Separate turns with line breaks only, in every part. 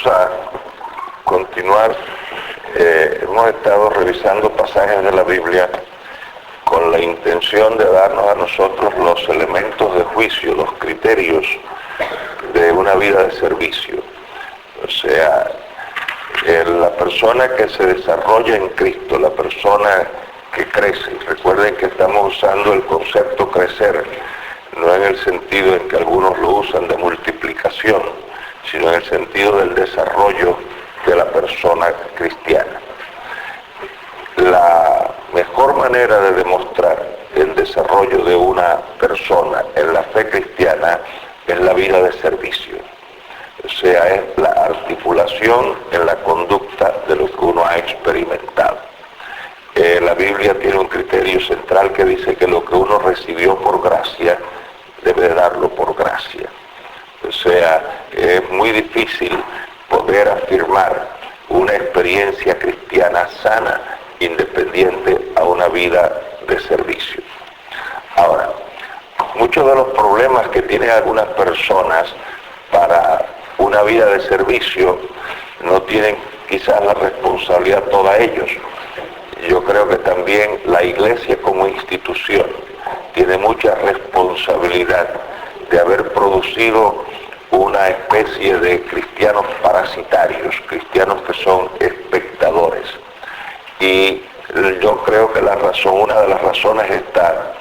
Vamos a continuar. Hemos estado revisando pasajes de la Biblia con la intención de darnos a nosotros los elementos de juicio, los criterios de una vida de servicio. O sea, la persona que se desarrolla en Cristo, la persona que crece. Recuerden que estamos usando el concepto crecer, no en el sentido en que algunos lo usan de multiplicación, sino en el sentido del desarrollo de la persona cristiana. La mejor manera de demostrar el desarrollo de una persona en la fe cristiana es la vida de servicio. O sea, es la articulación en la conducta de lo que uno ha experimentado. La Biblia tiene un criterio central que dice que lo que uno recibió por gracia, debe darlo por gracia. O sea, es muy difícil poder afirmar una experiencia cristiana sana, independiente a una vida de servicio. Ahora, muchos de los problemas que tienen algunas personas para una vida de servicio no tienen quizás la responsabilidad toda ellos. Yo creo que también la iglesia como institución tiene mucha responsabilidad de haber producido una especie de cristianos parasitarios, cristianos que son espectadores. Y yo creo que una de las razones está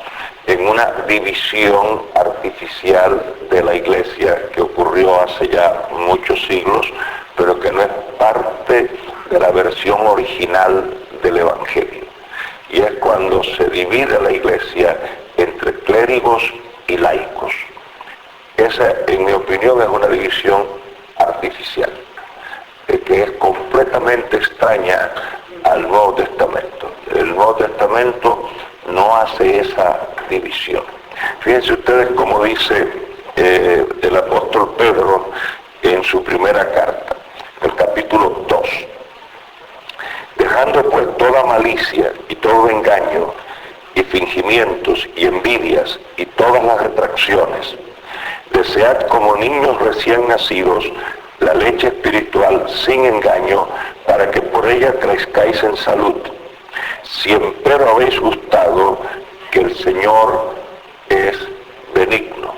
en una división artificial de la iglesia que ocurrió hace ya muchos siglos, pero que no es parte de la versión original del Evangelio. Y es cuando se divide la iglesia entre clérigos y laicos. Esa, en mi opinión, es una división artificial, que es completamente extraña al Nuevo Testamento. El Nuevo Testamento no hace esa división. Fíjense ustedes cómo dice el apóstol Pedro en su primera carta, el capítulo 2. Dejando pues toda malicia y todo engaño y fingimientos y envidias y todas las retracciones, desead como niños recién nacidos la leche espiritual sin engaño, para que por ella crezcáis en salud. Si empero habéis gustado que el Señor es benigno.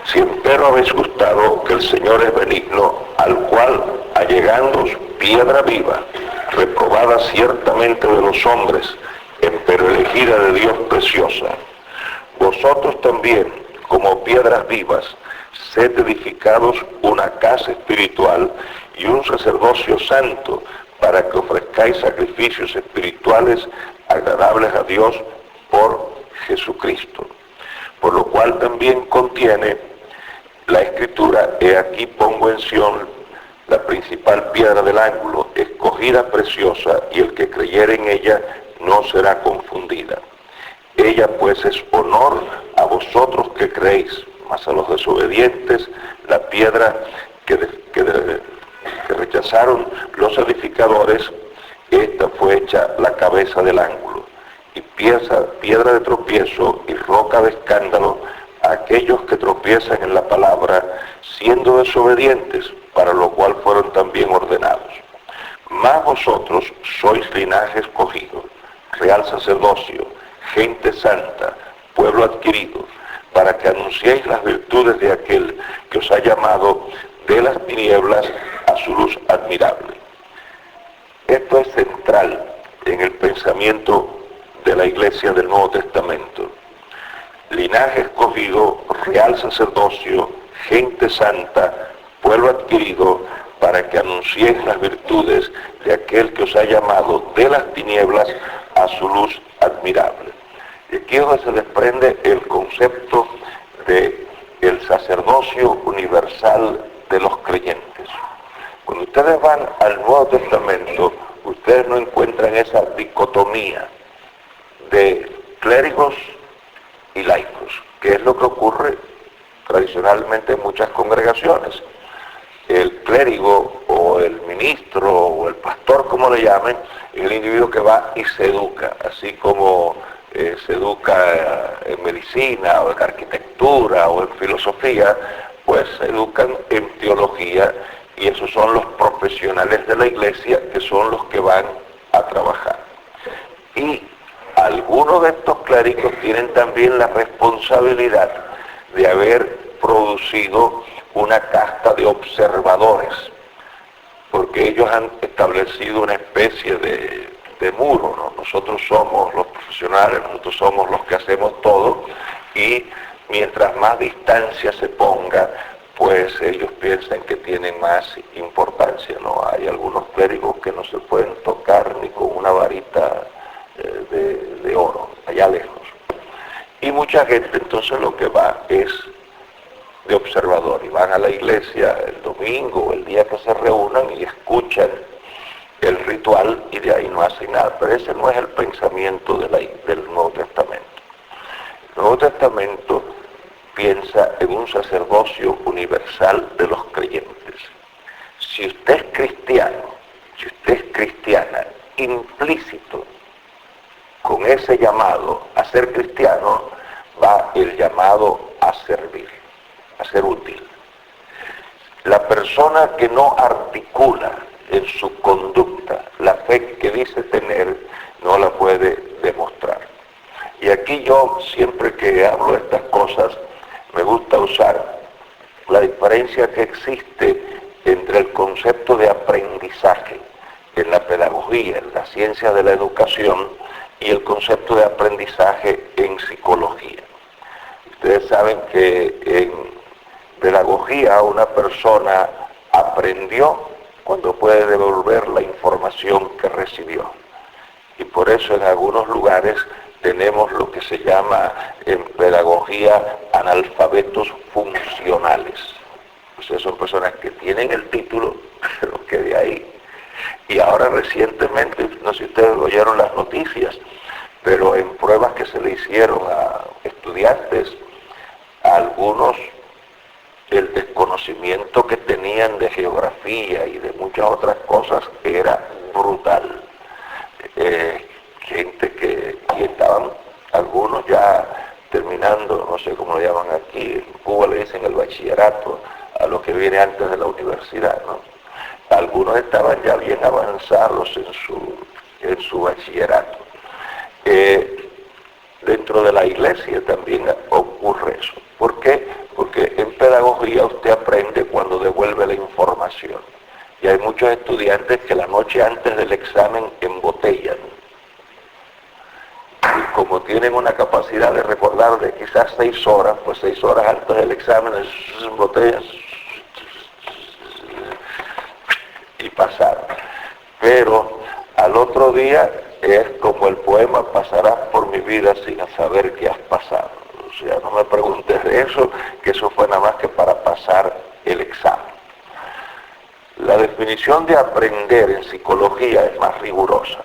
Si empero habéis gustado que el Señor es benigno, al cual allegándoos piedra viva, reprobada ciertamente de los hombres, empero elegida de Dios preciosa. Vosotros también, como piedras vivas, sed edificados una casa espiritual y un sacerdocio santo, para que ofrezcáis sacrificios espirituales agradables a Dios por Jesucristo. Por lo cual también contiene la Escritura: he aquí pongo en Sión la principal piedra del ángulo, escogida preciosa, y el que creyere en ella no será confundida. Ella pues es honor a vosotros que creéis, mas a los desobedientes la piedra que rechazaron los edificadores, esta fue hecha la cabeza del ángulo, y piedra de tropiezo y roca de escándalo a aquellos que tropiezan en la palabra, siendo desobedientes, para lo cual fueron también ordenados. Mas vosotros sois linaje escogido, real sacerdocio, gente santa, pueblo adquirido, para que anunciéis las virtudes de aquel que os ha llamado de las tinieblas a su luz admirable. Esto es central en el pensamiento de la iglesia del Nuevo Testamento. Linaje escogido, real sacerdocio, gente santa, pueblo adquirido, para que anunciéis las virtudes de aquel que os ha llamado de las tinieblas a su luz admirable. Y aquí es donde se desprende el concepto de el sacerdocio universal de los creyentes. Cuando ustedes van al Nuevo Testamento, ustedes no encuentran esa dicotomía de clérigos y laicos, que es lo que ocurre tradicionalmente en muchas congregaciones. El clérigo o el ministro o el pastor, como le llamen, es el individuo que va y se educa, así como se educa en medicina o en arquitectura o en filosofía. pues se educan en teología y esos son los profesionales de la iglesia que son los que van a trabajar. Y algunos de estos clérigos tienen también la responsabilidad de haber producido una casta de observadores, porque ellos han establecido una especie de muro, ¿no? Nosotros somos los profesionales, nosotros somos los que hacemos todo, y mientras más distancia se ponga, pues ellos piensan que tienen más importancia, ¿no? Hay algunos clérigos que no se pueden tocar ni con una varita de oro, allá lejos. Y mucha gente entonces lo que va es de observador, y van a la iglesia el domingo o el día que se reúnan y escuchan el ritual y de ahí no hacen nada. Pero ese no es el pensamiento del Nuevo Testamento. El Nuevo Testamento piensa en un sacerdocio universal de los creyentes. Si usted es cristiano, si usted es cristiana, implícito con ese llamado a ser cristiano, va el llamado a servir, a ser útil. La persona que no articula en su conducta la fe que dice tener, no la puede demostrar. Y aquí yo, siempre que hablo de estas cosas, me gusta usar la diferencia que existe entre el concepto de aprendizaje en la pedagogía, en la ciencia de la educación, y el concepto de aprendizaje en psicología. Ustedes saben que en pedagogía una persona aprendió cuando puede devolver la información que recibió. Y por eso en algunos lugares tenemos lo que se llama en pedagogía analfabetos funcionales. O sea, son personas que tienen el título, pero que de ahí. Y ahora recientemente, no sé si ustedes oyeron las noticias, pero en pruebas que se le hicieron a estudiantes, a algunos el desconocimiento que tenían de geografía y de muchas otras cosas era brutal. Gente que estaban, algunos ya terminando, no sé cómo lo llaman aquí, en Cuba le dicen el bachillerato, a lo que viene antes de la universidad, ¿no? Algunos estaban ya bien avanzados en su bachillerato. Dentro de la iglesia también ocurre eso. ¿Por qué? Porque en pedagogía usted aprende cuando devuelve la información. Y hay muchos estudiantes que la noche antes del examen embotellan. Y como tienen una capacidad de recordar de quizás 6 horas, pues 6 horas antes del examen embotellan y pasaron. Pero al otro día es como el poema, pasarás por mi vida sin saber que has pasado. O sea, no me preguntes de eso, que eso fue nada más que para pasar el examen. La definición de aprender en psicología es más rigurosa.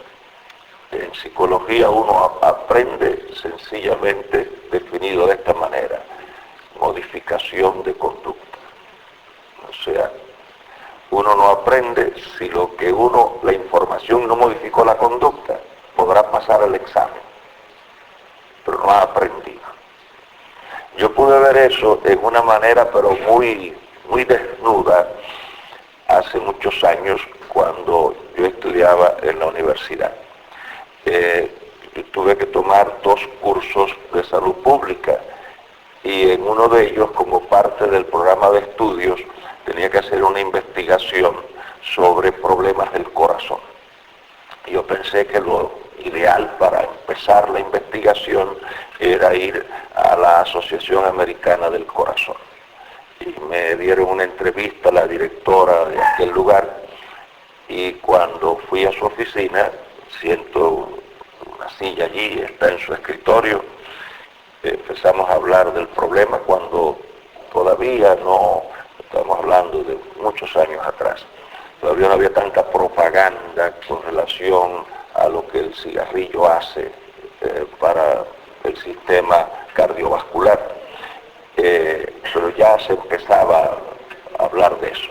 En psicología uno aprende sencillamente definido de esta manera: modificación de conducta. O sea, uno no aprende si la información no modificó la conducta, podrá pasar el examen, pero no ha aprendido. Yo pude ver eso en una manera pero muy, muy desnuda hace muchos años cuando yo estudiaba en la universidad. Yo tuve que tomar 2 cursos de salud pública y en uno de ellos, como parte del programa de estudios, tenía que hacer una investigación sobre problemas del corazón. Yo pensé que lo ideal para empezar la investigación era ir a la Asociación Americana del Corazón. Y me dieron una entrevista a la directora de aquel lugar, y cuando fui a su oficina, siento una silla allí, está en su escritorio, empezamos a hablar del problema cuando todavía no, estamos hablando de muchos años atrás, todavía no había tanta propaganda con relación a lo que el cigarrillo hace para el sistema cardiovascular, pero ya se empezaba a hablar de eso.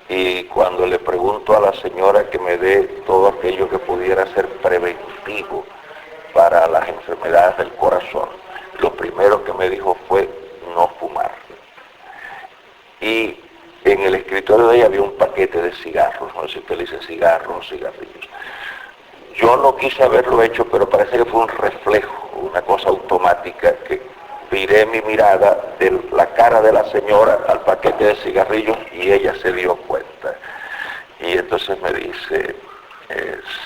Y cuando le pregunto a la señora que me dé todo aquello que pudiera ser preventivo para las enfermedades del corazón, lo primero que me dijo fue no fumar. y en el escritorio de ella había un paquete de cigarros, no sé si usted le dice cigarros, cigarrillos. Yo no quise haberlo hecho, pero parece que fue un reflejo, una cosa automática, que viré mi mirada de la cara de la señora al paquete de cigarrillos y ella se dio cuenta. Y entonces me dice,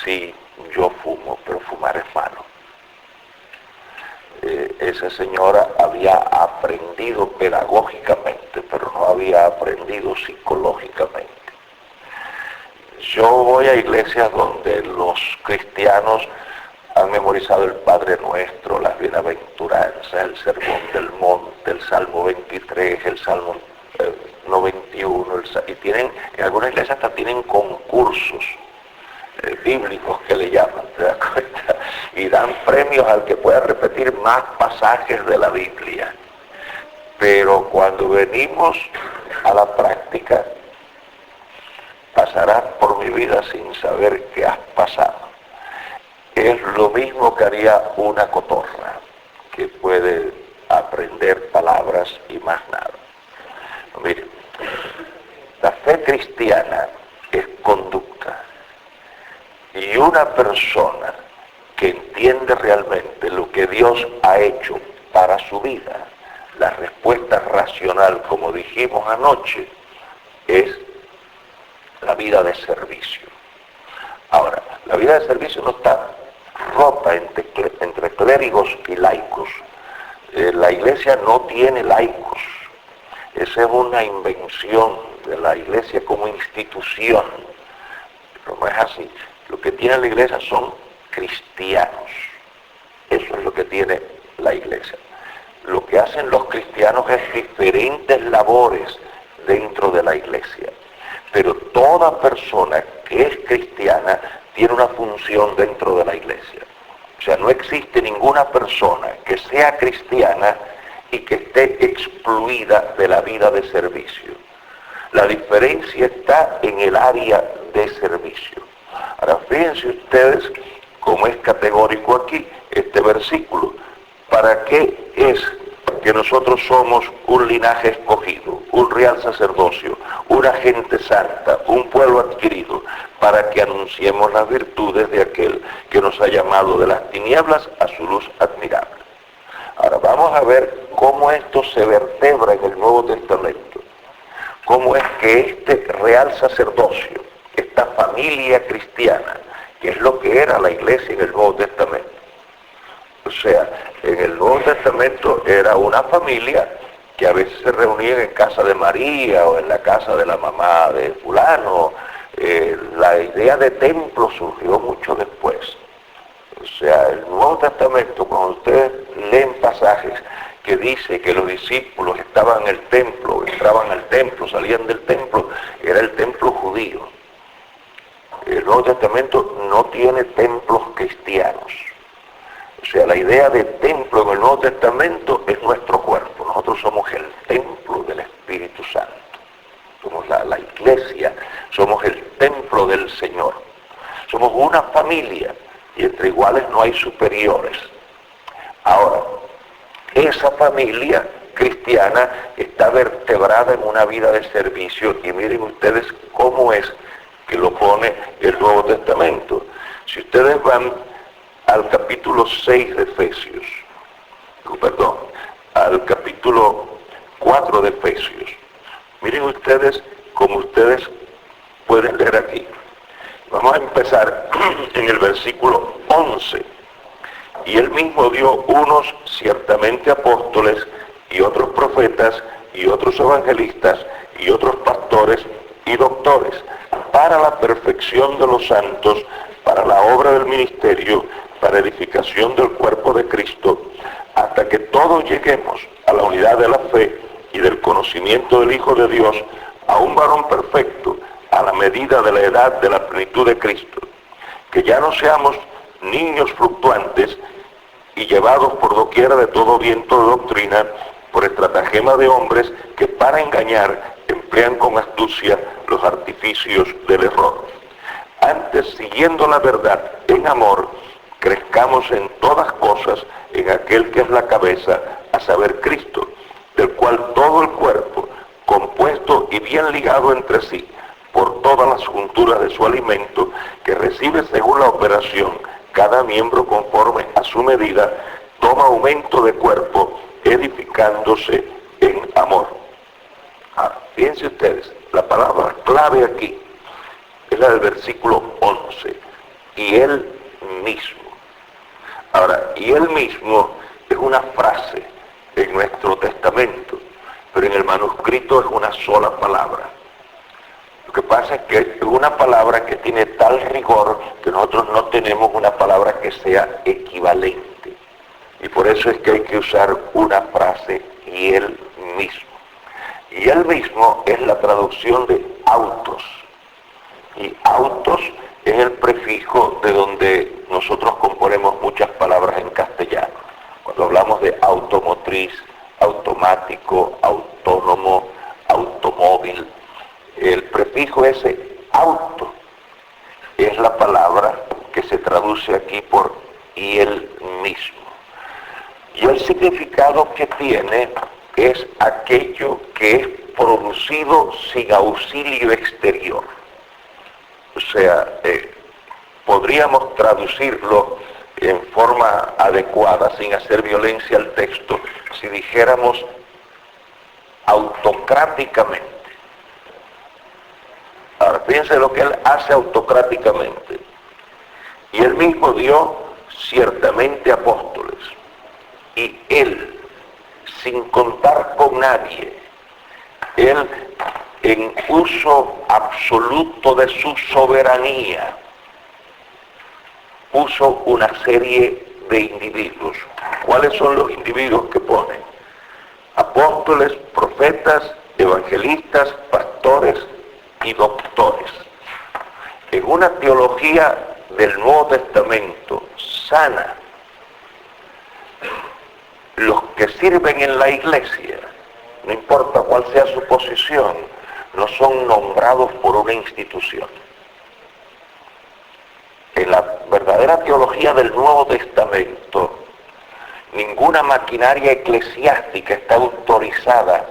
sí, yo fumo, pero fumar es malo. Esa señora había aprendido pedagógicamente, pero no había aprendido psicológicamente. Yo voy a iglesias donde los cristianos han memorizado el Padre Nuestro, las bienaventuranzas, el Sermón del Monte, el Salmo 23, el Salmo 91, y tienen, en algunas iglesias hasta tienen concursos bíblicos que le llaman, ¿te das cuenta? Y dan premios al que pueda repetir más pasajes de la Biblia. Pero cuando venimos a la práctica, pasarás por mi vida sin saber qué has pasado. Es lo mismo que haría una cotorra, que puede aprender palabras y más nada. Mire, la fe cristiana es conducta. Y una persona que entiende realmente lo que Dios ha hecho para su vida, la respuesta racional, como dijimos anoche, es la vida de servicio. Ahora, la vida de servicio no está rota entre clérigos y laicos. La iglesia no tiene laicos. Esa es una invención de la iglesia como institución. Pero no es así. Lo que tiene la iglesia son cristianos. Eso es lo que tiene la iglesia. Lo que hacen los cristianos es diferentes labores dentro de la iglesia. Pero toda persona que es cristiana tiene una función dentro de la iglesia. O sea, no existe ninguna persona que sea cristiana y que esté excluida de la vida de servicio. La diferencia está en el área de servicio. Ahora, fíjense ustedes cómo es categórico aquí este versículo. ¿Para qué es que nosotros somos un linaje escogido, un real sacerdocio, una gente santa, un pueblo adquirido, para que anunciemos las virtudes de aquel que nos ha llamado de las tinieblas a su luz admirable? Ahora vamos a ver cómo esto se vertebra en el Nuevo Testamento, cómo es que este real sacerdocio, esta familia cristiana, que es lo que era la iglesia en el Nuevo Testamento. O sea, en el Nuevo Testamento era una familia que a veces se reunían en casa de María o en la casa de la mamá de fulano. La idea de templo surgió mucho después. O sea, el Nuevo Testamento, cuando ustedes leen pasajes que dice que los discípulos estaban en el templo, entraban al templo, salían del templo, era el templo judío. El Nuevo Testamento no tiene templos cristianos. O sea, la idea de templo en el Nuevo Testamento es nuestro cuerpo. Nosotros somos el templo del Espíritu Santo. Somos la iglesia, somos el templo del Señor. Somos una familia y entre iguales no hay superiores. Ahora, esa familia cristiana está vertebrada en una vida de servicio y miren ustedes cómo es que lo pone el Nuevo Testamento. Si ustedes van al capítulo 6 de Efesios, al capítulo 4 de Efesios, miren ustedes como ustedes pueden leer aquí. Vamos a empezar en el versículo 11. Y él mismo dio unos ciertamente apóstoles y otros profetas y otros evangelistas y otros pastores y doctores para la perfección de los santos, para la obra del ministerio, para edificación del cuerpo de Cristo, hasta que todos lleguemos a la unidad de la fe y del conocimiento del Hijo de Dios, a un varón perfecto, a la medida de la edad de la plenitud de Cristo, que ya no seamos niños fluctuantes y llevados por doquiera de todo viento de doctrina, por estratagema de hombres que para engañar emplean con astucia los artificios del error. Antes, siguiendo la verdad en amor, crezcamos en todas cosas en aquel que es la cabeza, a saber Cristo, del cual todo el cuerpo, compuesto y bien ligado entre sí por todas las junturas de su alimento, que recibe según la operación cada miembro conforme a su medida, toma aumento de cuerpo, edificándose en amor. Fíjense ustedes, la palabra clave aquí es la del versículo 11, y él mismo. Ahora, y él mismo es una frase en nuestro testamento, pero en el manuscrito es una sola palabra. Lo que pasa es que es una palabra que tiene tal rigor que nosotros no tenemos una palabra que sea equivalente. Y por eso es que hay que usar una frase, y él mismo. Y él mismo es la traducción de autos. Y autos es el prefijo de donde nosotros componemos muchas palabras en castellano. Cuando hablamos de automotriz, automático, autónomo, automóvil, el prefijo ese, auto, es la palabra que se traduce aquí por y él mismo. Y el significado que tiene es aquello que es producido sin auxilio exterior. O sea, podríamos traducirlo en forma adecuada, sin hacer violencia al texto, si dijéramos autocráticamente. Ahora, fíjense lo que él hace autocráticamente. Y él mismo dio ciertamente apóstoles. Y él, sin contar con nadie, él en uso absoluto de su soberanía, puso una serie de individuos. ¿Cuáles son los individuos que pone? Apóstoles, profetas, evangelistas, pastores y doctores. En una teología del Nuevo Testamento sana, los que sirven en la iglesia, no importa cuál sea su posición, no son nombrados por una institución. En la verdadera teología del Nuevo Testamento, ninguna maquinaria eclesiástica está autorizada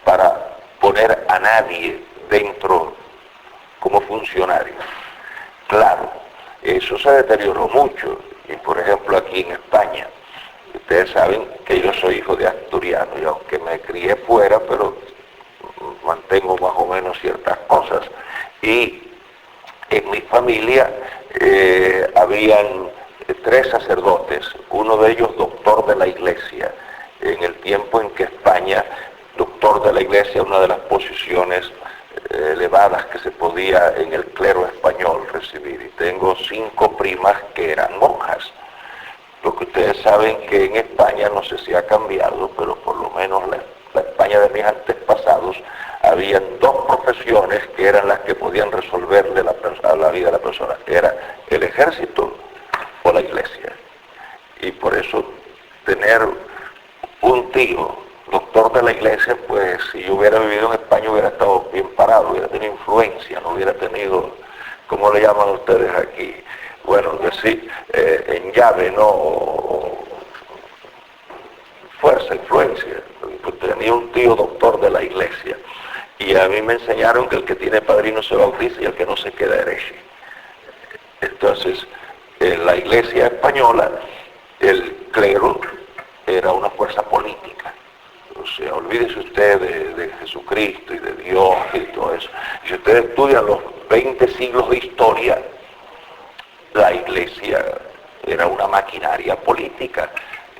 para poner a nadie dentro como funcionario. Claro, eso se deterioró mucho, y por ejemplo aquí en España, ustedes saben que yo soy hijo de asturiano, y aunque me crié fuera, pero mantengo más o menos ciertas cosas. Y en mi familia habían 3 sacerdotes, uno de ellos doctor de la iglesia, en el tiempo en que España, doctor de la iglesia, una de las posiciones elevadas que se podía en el clero español recibir. Y tengo 5 primas que eran monjas. Lo que ustedes saben que en España, no sé si ha cambiado, pero por lo menos la España de mis antepasados, habían 2 profesiones que eran las que podían resolverle la vida de la persona. Era el ejército o la iglesia. Y por eso tener un tío, doctor de la iglesia, pues si yo hubiera vivido en España hubiera estado bien parado, hubiera tenido influencia, no hubiera tenido, ¿cómo le llaman ustedes aquí? Bueno, decir, en llave, ¿no? Fuerza, influencia. Pues tenía un tío doctor de la iglesia. Y a mí me enseñaron que el que tiene padrino se bautiza y el que no se queda hereje. Entonces, en la iglesia española, el clero era una fuerza política. O sea, olvídese usted de Jesucristo y de Dios y todo eso. Y si usted estudia los 20 siglos de historia, la iglesia era una maquinaria política.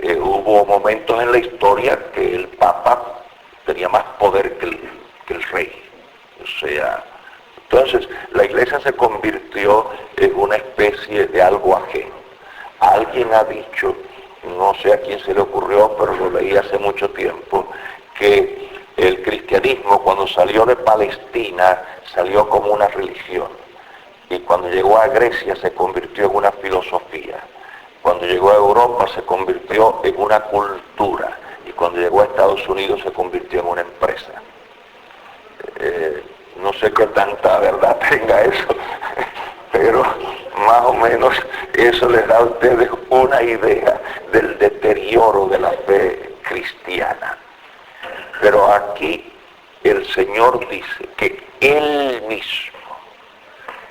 Hubo momentos en la historia que el Papa tenía más poder que el rey. O sea, entonces la iglesia se convirtió en una especie de algo ajeno. Alguien ha dicho, no sé a quién se le ocurrió, pero lo leí hace mucho tiempo, que el cristianismo cuando salió de Palestina salió como una religión. Y cuando llegó a Grecia se convirtió en una filosofía. Cuando llegó a Europa se convirtió en una cultura. Y cuando llegó a Estados Unidos se convirtió en una empresa. No sé qué tanta verdad tenga eso, pero más o menos eso les da a ustedes una idea del deterioro de la fe cristiana. Pero aquí el Señor dice que Él mismo,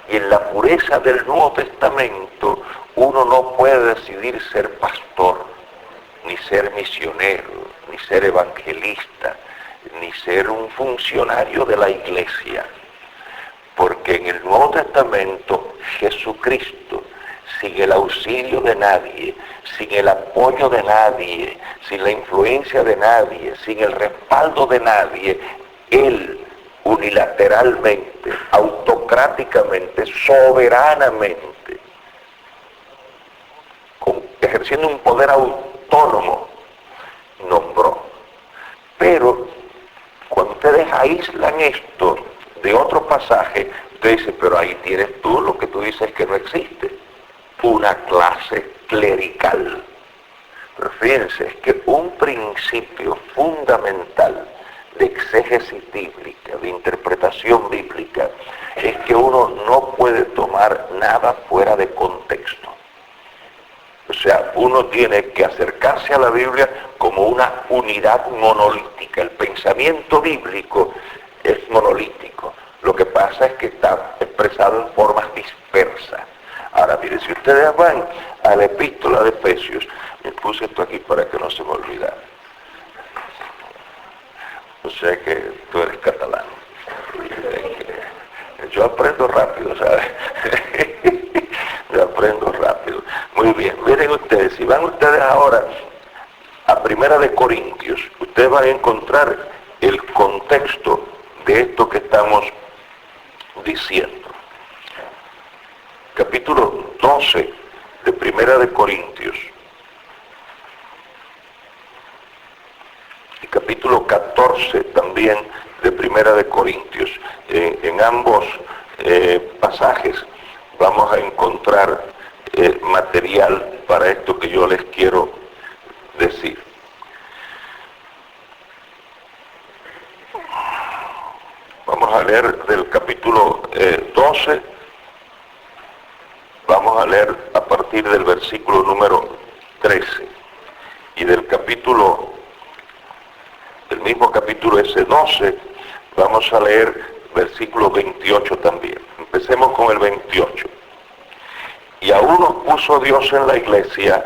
y en la pureza del Nuevo Testamento, uno no puede decidir ser pastor, ni ser misionero, ni ser evangelista, ni ser un funcionario de la iglesia. Porque en el Nuevo Testamento Jesucristo, sin el auxilio de nadie, sin el apoyo de nadie, sin la influencia de nadie, sin el respaldo de nadie, Él unilateralmente, autocráticamente, soberanamente, ejerciendo un poder autónomo, nombró. Pero cuando ustedes aíslan esto de otro pasaje, usted dice, pero ahí tienes tú lo que tú dices que no existe, una clase clerical. Pero fíjense, es que un principio fundamental de exégesis bíblica, de interpretación bíblica, es que uno no puede tomar nada fuera de contexto. O sea, uno tiene que acercarse a la Biblia como una unidad monolítica. El pensamiento bíblico es monolítico. Lo que pasa es que está expresado en formas dispersas. Ahora, miren, si ustedes van a la epístola de Efesios, me puse esto aquí para que no se me olvidara. O sea que tú eres catalán. Yo aprendo rápido, ¿sabes? Yo aprendo rápido. Muy bien, miren ustedes, si van ustedes ahora a Primera de Corintios, ustedes van a encontrar el contexto de esto que estamos diciendo. Capítulo 12 de Primera de Corintios y capítulo 14 también de Primera de Corintios. En ambos pasajes vamos a encontrar material para esto que yo les quiero decir. Vamos a leer del capítulo 12, vamos a leer a partir del versículo número 13, y del mismo capítulo ese 12, vamos a leer versículo 28 también. Empecemos con el 28. Y a unos puso Dios en la iglesia,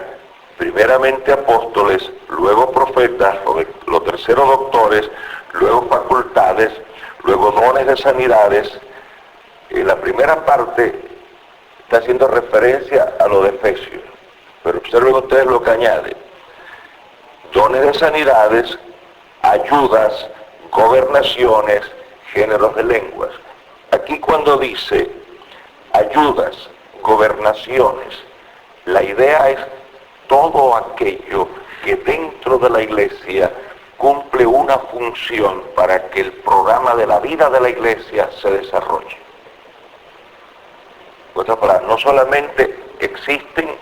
primeramente apóstoles, luego profetas, los terceros doctores, luego facultades, luego dones de sanidades. En la primera parte está haciendo referencia a lo de Efesios, pero observen ustedes lo que añade: dones de sanidades, ayudas, gobernaciones, géneros de lenguas. Aquí cuando dice ayudas, gobernaciones, la idea es todo aquello que dentro de la iglesia cumple una función para que el programa de la vida de la iglesia se desarrolle. En otras palabras, no solamente existen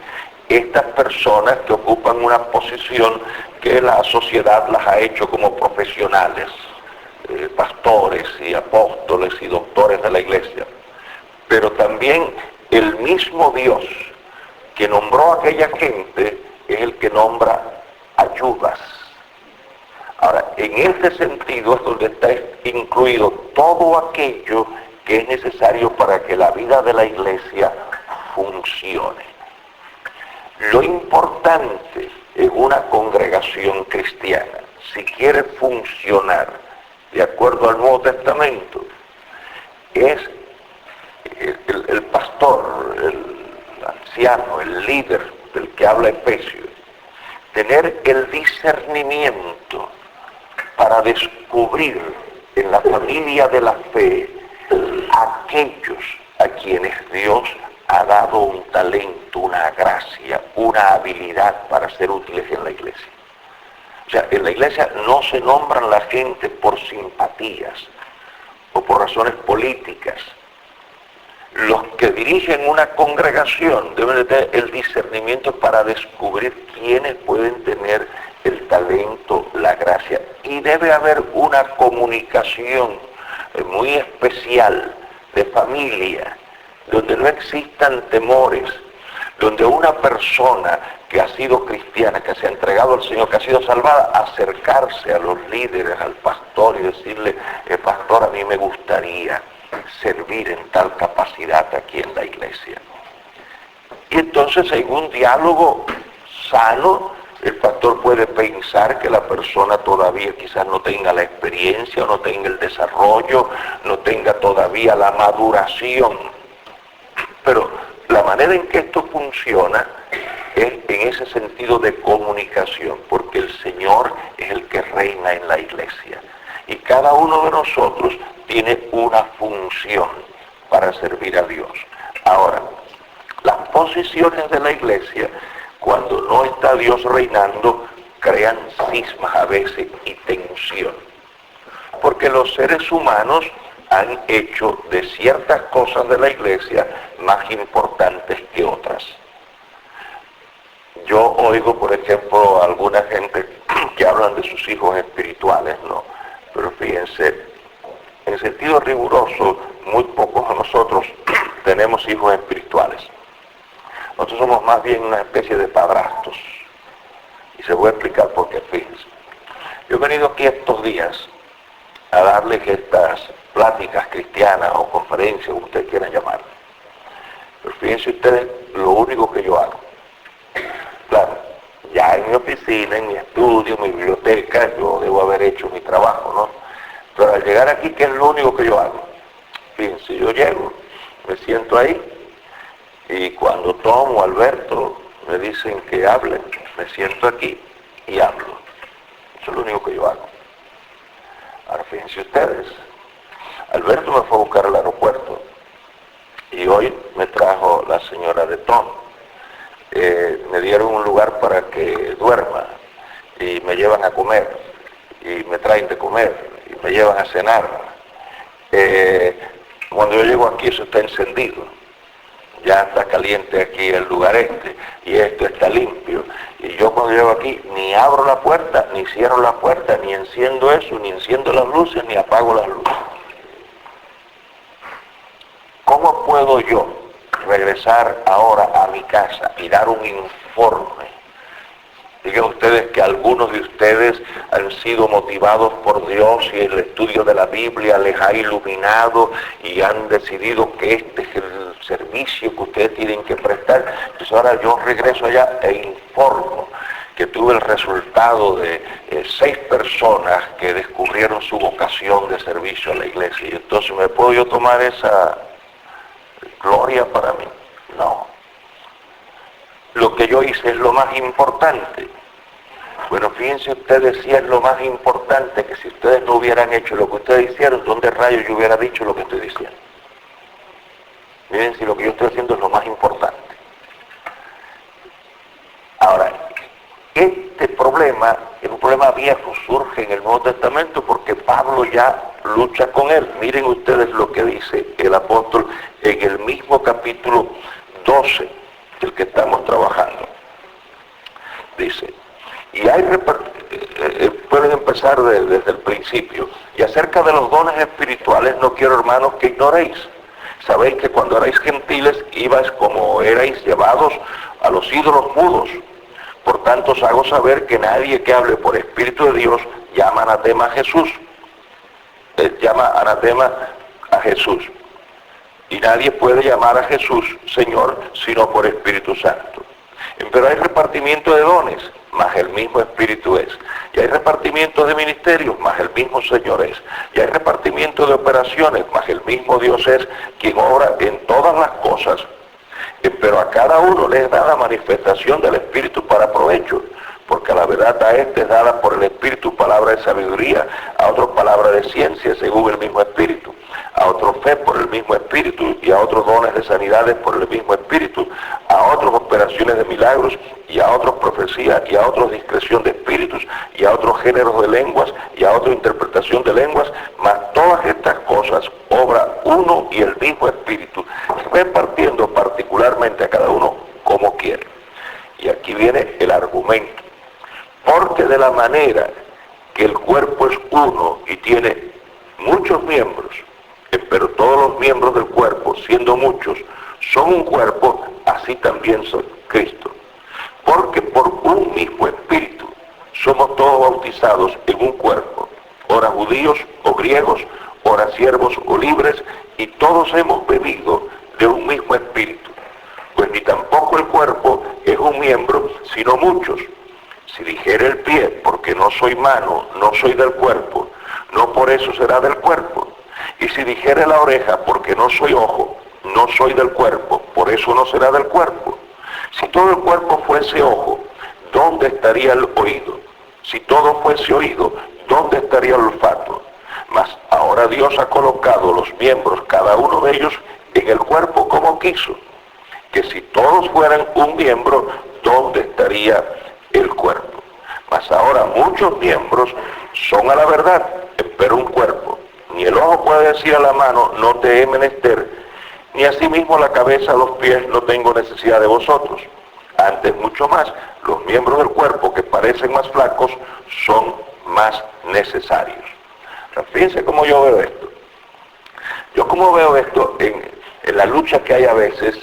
estas personas que ocupan una posición que la sociedad las ha hecho como profesionales, pastores y apóstoles y doctores de la iglesia, pero también el mismo Dios que nombró a aquella gente es el que nombra ayudas. Ahora, en este sentido es donde está incluido todo aquello que es necesario para que la vida de la iglesia funcione. Lo importante en una congregación cristiana, si quiere funcionar de acuerdo al Nuevo Testamento, es el pastor, el anciano, el líder del que habla Efesios, tener el discernimiento para descubrir en la familia de la fe aquellos a quienes Dios ha dado un talento, una gracia, una habilidad para ser útiles en la iglesia. O sea, en la iglesia no se nombran la gente por simpatías o por razones políticas. Los que dirigen una congregación deben de tener el discernimiento para descubrir quiénes pueden tener el talento, la gracia. Y debe haber una comunicación muy especial de familia, donde no existan temores, donde una persona que ha sido cristiana, que se ha entregado al Señor, que ha sido salvada, acercarse a los líderes, al pastor y decirle, pastor, a mí me gustaría servir en tal capacidad aquí en la iglesia. Y entonces en un diálogo sano, el pastor puede pensar que la persona todavía quizás no tenga la experiencia, no tenga el desarrollo, no tenga todavía la maduración. Pero la manera en que esto funciona es en ese sentido de comunicación, porque el Señor es el que reina en la iglesia. Y cada uno de nosotros tiene una función para servir a Dios. Ahora, las posiciones de la iglesia, cuando no está Dios reinando, crean cismas a veces y tensión. Porque los seres humanos han hecho de ciertas cosas de la iglesia más importantes que otras. Yo oigo, por ejemplo, a alguna gente que hablan de sus hijos espirituales, ¿no? Pero fíjense, en sentido riguroso, muy pocos de nosotros tenemos hijos espirituales. Nosotros somos más bien una especie de padrastros. Y se voy a explicar por qué, fíjense. Yo he venido aquí estos días a darles estas pláticas cristianas o conferencias, como ustedes quieran llamar. Pero fíjense ustedes lo único que yo hago. Claro, ya en mi oficina, en mi estudio, en mi biblioteca, yo debo haber hecho mi trabajo, ¿no? Pero al llegar aquí, ¿qué es lo único que yo hago? Fíjense, yo llego, me siento ahí, y cuando Tom o Alberto me dicen que hablen, me siento aquí y hablo. Eso es lo único que yo hago. Ahora fíjense ustedes, Alberto me fue a buscar al aeropuerto y hoy me trajo la señora de Tom. Me dieron un lugar para que duerma y me llevan a comer y me traen de comer y me llevan a cenar. Cuando yo llego aquí eso está encendido, ya está caliente aquí el lugar y esto está limpio. Y yo cuando llego aquí ni abro la puerta, ni cierro la puerta, ni enciendo eso, ni enciendo las luces, ni apago las luces. ¿Cómo puedo yo regresar ahora a mi casa y dar un informe? Digan ustedes que algunos de ustedes han sido motivados por Dios y el estudio de la Biblia les ha iluminado y han decidido que este es el servicio que ustedes tienen que prestar. Entonces ahora yo regreso allá e informo que tuve el resultado de 6 personas que descubrieron su vocación de servicio a la iglesia. Y entonces, ¿me puedo yo tomar esa gloria para mí? No. Lo que yo hice es lo más importante. Bueno, fíjense ustedes si es lo más importante, que si ustedes no hubieran hecho lo que ustedes hicieron, ¿dónde rayos yo hubiera dicho lo que estoy diciendo? Miren si lo que yo estoy haciendo es lo más importante. Ahora, este problema es un problema viejo, surge en el Nuevo Testamento porque Pablo ya lucha con él. Miren ustedes lo que dice el apóstol en el mismo capítulo 12 del que estamos trabajando. Dice, y hay pueden empezar desde el principio. Y acerca de los dones espirituales no quiero, hermanos, que ignoréis. Sabéis que cuando erais gentiles ibais como erais llevados a los ídolos mudos. Por tanto os hago saber que nadie que hable por Espíritu de Dios llama anatema a Jesús. Llama anatema a Jesús. Y nadie puede llamar a Jesús Señor sino por Espíritu Santo. Pero hay repartimiento de dones, mas el mismo Espíritu es. Y hay repartimiento de ministerios, mas el mismo Señor es. Y hay repartimiento de operaciones, mas el mismo Dios es quien obra en todas las cosas. Pero a cada uno le es dada manifestación del Espíritu para provecho. Porque a la verdad a este es dada por el Espíritu palabra de sabiduría, a otro palabra de ciencia según el mismo Espíritu, a otro fe por el mismo Espíritu, y a otros dones de sanidades por el mismo Espíritu, a otros operaciones de milagros, y a otros profecía, y a otros discreción de espíritus, y a otros géneros de lenguas, y a otros interpretación de lenguas, mas todas estas cosas obra uno y el mismo Espíritu, repartiendo particularmente a cada uno como quiere. Y aquí viene el argumento. Porque de la manera que el cuerpo es uno y tiene muchos miembros, pero todos los miembros del cuerpo, siendo muchos, son un cuerpo, así también soy Cristo. Porque por un mismo espíritu somos todos bautizados en un cuerpo, ora judíos o griegos, ora siervos o libres, y todos hemos bebido de un mismo espíritu. Pues ni tampoco el cuerpo es un miembro, sino muchos. Si dijere el pie, porque no soy mano, no soy del cuerpo, no por eso será del cuerpo. Y si dijere la oreja, porque no soy ojo, no soy del cuerpo, por eso no será del cuerpo. Si todo el cuerpo fuese ojo, ¿dónde estaría el oído? Si todo fuese oído, ¿dónde estaría el olfato? Mas ahora Dios ha colocado los miembros, cada uno de ellos, en el cuerpo como quiso. Que si todos fueran un miembro, ¿dónde estaría el cuerpo? Mas ahora muchos miembros son a la verdad, pero un cuerpo. Ni el ojo puede decir a la mano, no te he menester, ni asimismo la cabeza a los pies, no tengo necesidad de vosotros. Antes mucho más, los miembros del cuerpo que parecen más flacos son más necesarios. Fíjense cómo yo veo esto. Yo como veo esto en la lucha que hay a veces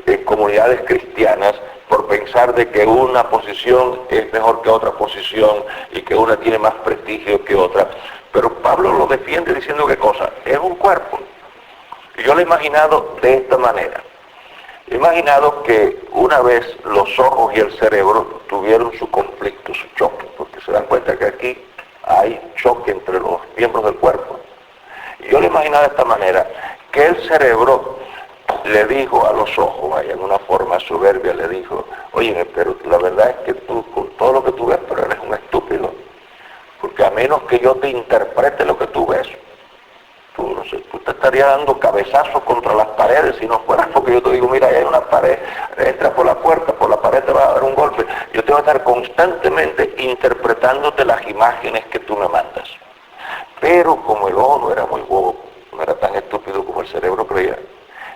en comunidades cristianas por pensar de que una posición es mejor que otra posición y que una tiene más prestigio que otra. Pero Pablo lo defiende diciendo qué cosa, es un cuerpo. Y yo lo he imaginado de esta manera. He imaginado que una vez los ojos y el cerebro tuvieron su conflicto, su choque, porque se dan cuenta que aquí hay choque entre los miembros del cuerpo. Y yo lo he imaginado de esta manera, que el cerebro le dijo a los ojos, vaya, en una forma soberbia, le dijo, oye, pero la verdad es que tú, con todo lo que tú ves, pero eres un estúpido, porque a menos que yo te interprete lo que tú ves, tú, no sé, tú te estarías dando cabezazos contra las paredes si no fueras porque yo te digo, mira, ahí hay una pared, entra por la puerta, por la pared te va a dar un golpe. Yo te voy a estar constantemente interpretándote las imágenes que tú me mandas. Pero como el ojo no era muy bobo, no era tan estúpido como el cerebro creía,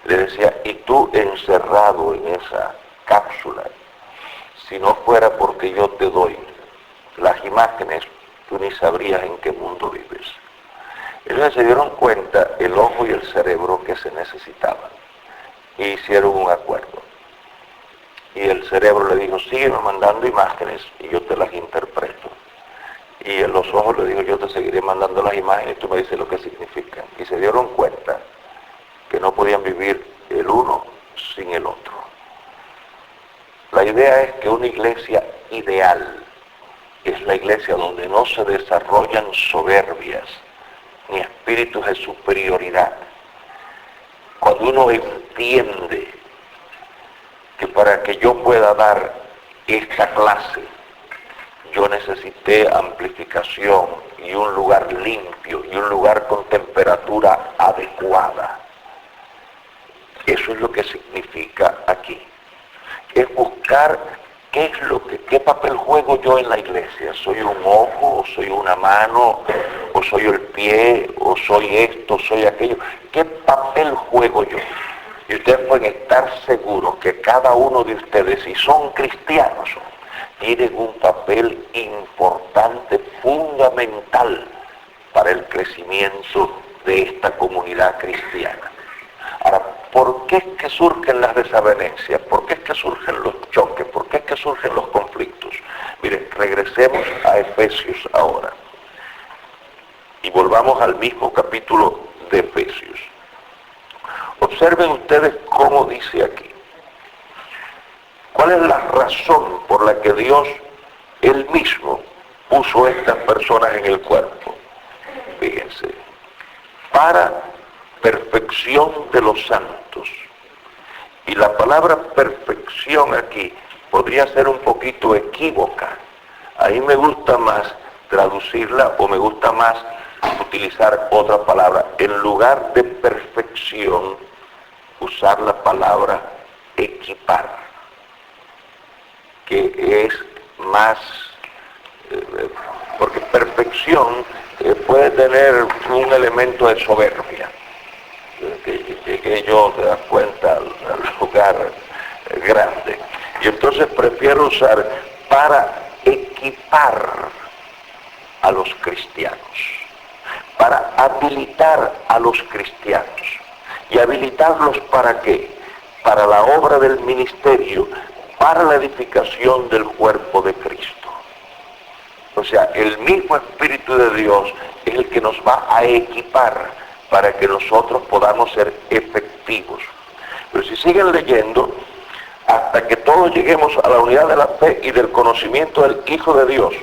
le decía, y tú encerrado en esa cápsula, si no fuera porque yo te doy las imágenes, tú ni sabrías en qué mundo vives. Entonces se dieron cuenta el ojo y el cerebro que se necesitaban y hicieron un acuerdo. Y el cerebro le dijo, sígueme mandando imágenes y yo te las interpreto. Y los ojos le dijo, yo te seguiré mandando las imágenes y tú me dices lo que significan. Y se dieron cuenta que no podían vivir el uno sin el otro. La idea es que una iglesia ideal es la iglesia donde no se desarrollan soberbias ni espíritus de superioridad. Cuando uno entiende que para que yo pueda dar esta clase, yo necesité amplificación y un lugar limpio y un lugar con temperatura adecuada. Eso es lo que significa aquí. Es buscar qué papel juego yo en la iglesia. ¿Soy un ojo, o soy una mano, o soy el pie, o soy esto, soy aquello? ¿Qué papel juego yo? Y ustedes pueden estar seguros que cada uno de ustedes, si son cristianos, tienen un papel importante, fundamental para el crecimiento de esta comunidad cristiana. Ahora, ¿por qué es que surgen las desavenencias? ¿Por qué es que surgen los choques? ¿Por qué es que surgen los conflictos? Miren, regresemos a Efesios ahora. Y volvamos al mismo capítulo de Efesios. Observen ustedes cómo dice aquí. ¿Cuál es la razón por la que Dios, Él mismo, puso estas personas en el cuerpo? Fíjense. Para perfección de los santos. Y la palabra perfección aquí podría ser un poquito equívoca. A mí me gusta más traducirla o me gusta más utilizar otra palabra. En lugar de perfección, usar la palabra equipar, que es más, porque perfección puede tener un elemento de soberbia. Que yo te das cuenta al lugar grande. Y entonces prefiero usar para equipar a los cristianos, para habilitar a los cristianos. ¿Y habilitarlos para qué? para la obra del ministerio, para la edificación del cuerpo de Cristo. O sea, el mismo Espíritu de Dios es el que nos va a equipar para que nosotros podamos ser efectivos. Pero si siguen leyendo, hasta que todos lleguemos a la unidad de la fe y del conocimiento del Hijo de Dios,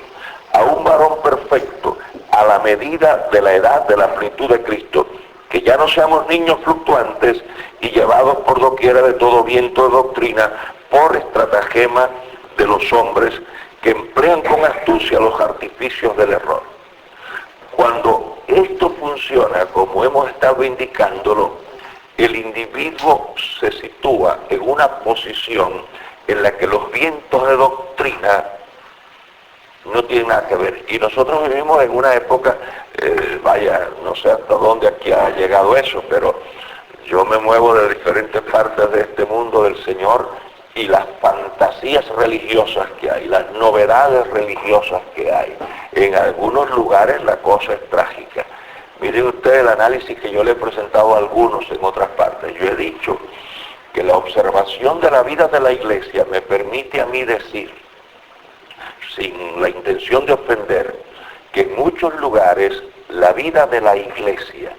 a un varón perfecto, a la medida de la edad de la plenitud de Cristo, que ya no seamos niños fluctuantes y llevados por doquiera de todo viento de doctrina, por estratagema de los hombres que emplean con astucia los artificios del error. Cuando esto funciona, como hemos estado indicándolo, el individuo se sitúa en una posición en la que los vientos de doctrina no tienen nada que ver. Y nosotros vivimos en una época, no sé hasta dónde aquí ha llegado eso, pero yo me muevo de diferentes partes de este mundo del Señor, y las fantasías religiosas que hay, las novedades religiosas que hay, en algunos lugares la cosa es trágica. Miren ustedes el análisis que yo le he presentado a algunos en otras partes. Yo he dicho que la observación de la vida de la iglesia me permite a mí decir, sin la intención de ofender, que en muchos lugares la vida de la iglesia,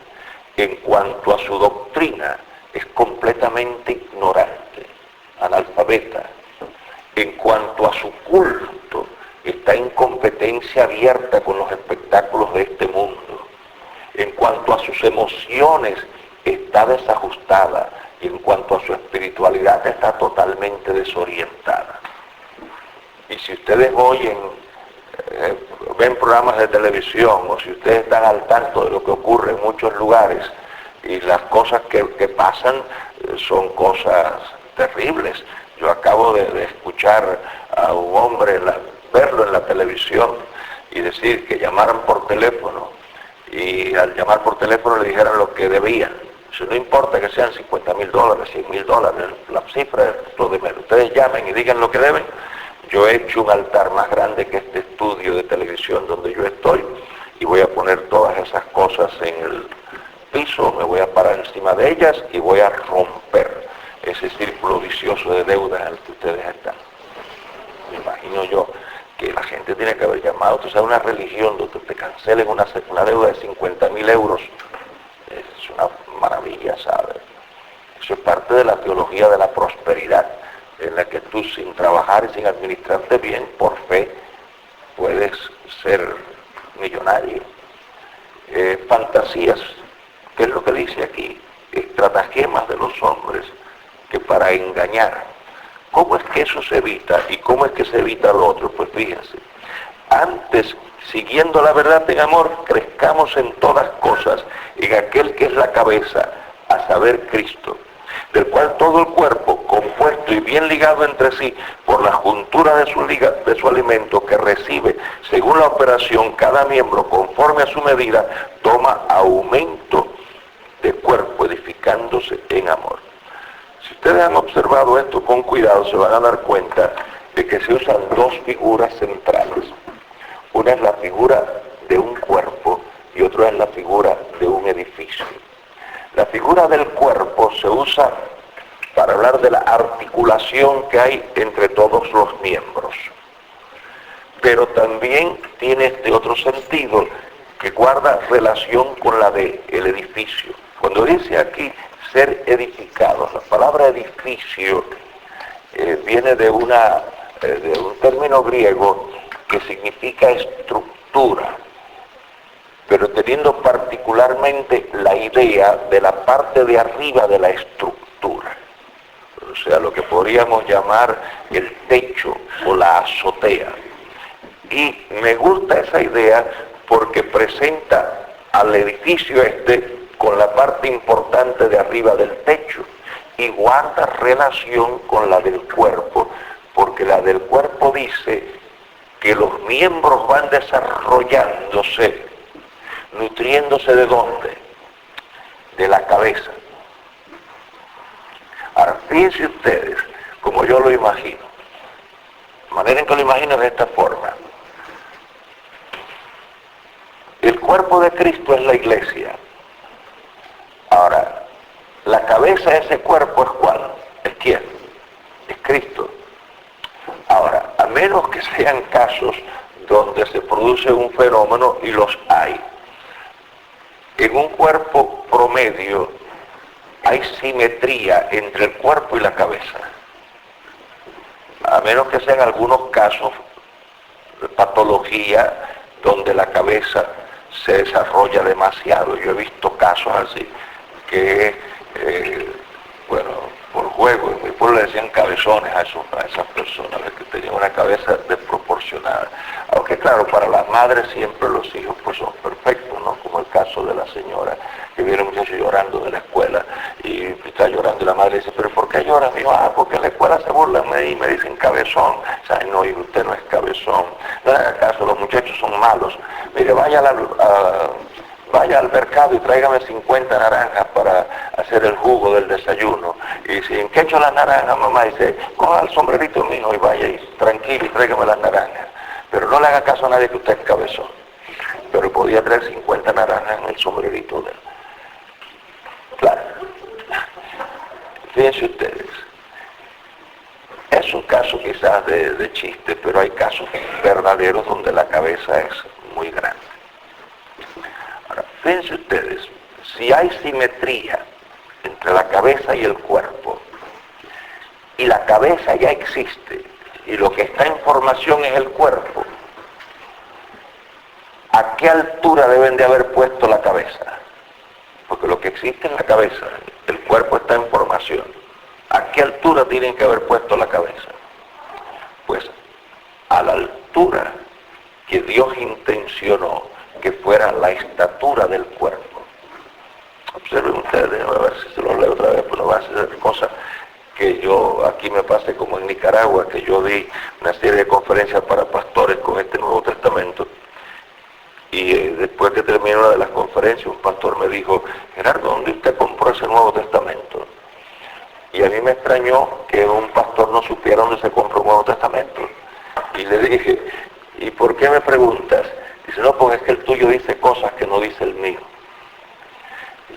en cuanto a su doctrina, es completamente ignorante, analfabeta. En cuanto a su culto, está en competencia abierta con los espectáculos de este mundo. En cuanto a sus emociones, está desajustada. Y en cuanto a su espiritualidad, está totalmente desorientada. Y si ustedes ven programas de televisión, o si ustedes están al tanto de lo que ocurre en muchos lugares, y las cosas que pasan son cosas terribles. Yo acabo de escuchar a un hombre, verlo en la televisión, y decir que llamaran por teléfono, y al llamar por teléfono le dijeran lo que debían. Eso no importa que sean $50,000, $100,000, la cifra es lo de menos. Ustedes llamen y digan lo que deben. Yo he hecho un altar más grande que este estudio de televisión donde yo estoy, y voy a poner todas esas cosas en el piso, me voy a parar encima de ellas y voy a romper ese círculo vicioso de deudas en el que ustedes están. Me imagino yo que la gente tiene que haber llamado, tú sabes, una religión donde te cancelen una deuda de 50,000 euros, es una maravilla, ¿sabes? Eso es parte de la teología de la prosperidad, en la que tú, sin trabajar y sin administrarte bien, por fe, puedes ser millonario. Fantasías, ¿qué es lo que dice aquí? Estratagemas de los hombres que para engañar. ¿Cómo es que eso se evita? ¿Y cómo es que se evita lo otro? Pues fíjense, antes, siguiendo la verdad en amor, crezcamos en todas cosas en aquel que es la cabeza, a saber, Cristo, del cual todo el cuerpo, compuesto y bien ligado entre sí por la juntura de su alimento que recibe según la operación cada miembro conforme a su medida, toma aumento de cuerpo, edificándose en amor. Si ustedes han observado esto con cuidado, se van a dar cuenta de que se usan dos figuras centrales. Una es la figura de un cuerpo y otra es la figura de un edificio. La figura del cuerpo se usa para hablar de la articulación que hay entre todos los miembros. Pero también tiene este otro sentido que guarda relación con la del edificio. Cuando dice aquí ser edificados, la palabra edificio viene de un término griego que significa estructura, pero teniendo particularmente la idea de la parte de arriba de la estructura, o sea, lo que podríamos llamar el techo o la azotea. Y me gusta esa idea porque presenta al edificio con la parte importante de arriba del techo y guarda relación con la del cuerpo, porque la del cuerpo dice que los miembros van desarrollándose, nutriéndose ¿de dónde? De la cabeza. Ahora, fíjense ustedes, como yo lo imagino, de manera en que lo imagino de esta forma. El cuerpo de Cristo es la iglesia. Ahora, la cabeza de ese cuerpo es ¿cuál? Es que sean casos donde se produce un fenómeno, y los hay. En un cuerpo promedio hay simetría entre el cuerpo y la cabeza, a menos que sean algunos casos de patología donde la cabeza se desarrolla demasiado. Yo he visto casos así que, por juego, en mi pueblo le decían cabezones a esas personas, que tenían una cabeza desproporcionada. Aunque claro, para las madres siempre los hijos pues son perfectos, ¿no? Como el caso de la señora, que viene un muchacho llorando de la escuela, y está llorando y la madre dice, ¿pero por qué llora? Digo, porque en la escuela se burlan de mí y me dicen cabezón. O sea, no, y usted no es cabezón. No haga caso, los muchachos son malos. Mire, vaya al mercado y tráigame 50 naranjas para hacer el jugo del desayuno. Y si en qué echo las naranjas, mamá dice, coja el sombrerito mío y vaya y tranquilo y tráigame las naranjas. Pero no le haga caso a nadie que usted es cabezón. Pero podía traer 50 naranjas en el sombrerito de él. Claro. Fíjense ustedes. Es un caso quizás de chiste, pero hay casos verdaderos donde la cabeza es muy grande. Ahora, fíjense ustedes, si hay simetría entre la cabeza y el cuerpo, y la cabeza ya existe, y lo que está en formación es el cuerpo, ¿a qué altura deben de haber puesto la cabeza? Porque lo que existe es la cabeza, el cuerpo está en formación. ¿A qué altura tienen que haber puesto la cabeza? Pues a la altura que Dios intencionó que fuera la estatura del cuerpo. Observen ustedes, a ver si se lo leo otra vez, pues no va a ser cosa que yo aquí me pase como en Nicaragua, que yo di una serie de conferencias para pastores con este Nuevo Testamento, y después que terminé una de las conferencias, un pastor me dijo, Gerardo, ¿dónde usted compró ese Nuevo Testamento? Y a mí me extrañó que un pastor no supiera dónde se compró un Nuevo Testamento. Y le dije, ¿y por qué me preguntas? Dice, no, porque es que el tuyo dice cosas que no dice el mío.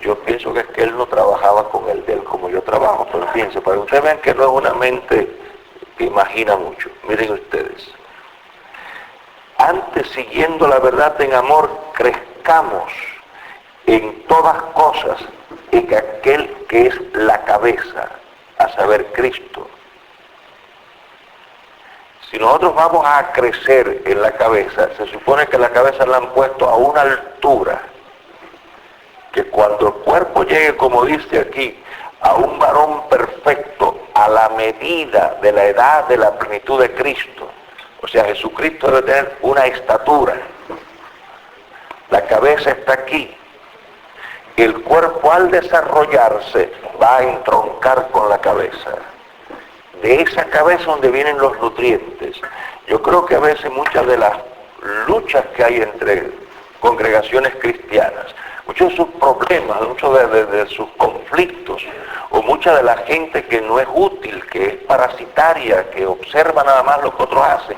Yo pienso que es que él no trabajaba con el de él como yo trabajo, pero fíjense, para que ustedes vean que no es una mente que imagina mucho. Miren ustedes, antes, siguiendo la verdad en amor, crezcamos en todas cosas en aquel que es la cabeza, a saber, Cristo. Si nosotros vamos a crecer en la cabeza, se supone que la cabeza la han puesto a una altura, que cuando el cuerpo llegue, como dice aquí, a un varón perfecto, a la medida de la edad de la plenitud de Cristo, o sea, Jesucristo debe tener una estatura, la cabeza está aquí, el cuerpo al desarrollarse va a entroncar con la cabeza. De esa cabeza donde vienen los nutrientes. Yo creo que a veces muchas de las luchas que hay entre congregaciones cristianas, muchos de sus problemas, muchos de sus conflictos, o mucha de la gente que no es útil, que es parasitaria, que observa nada más lo que otros hacen,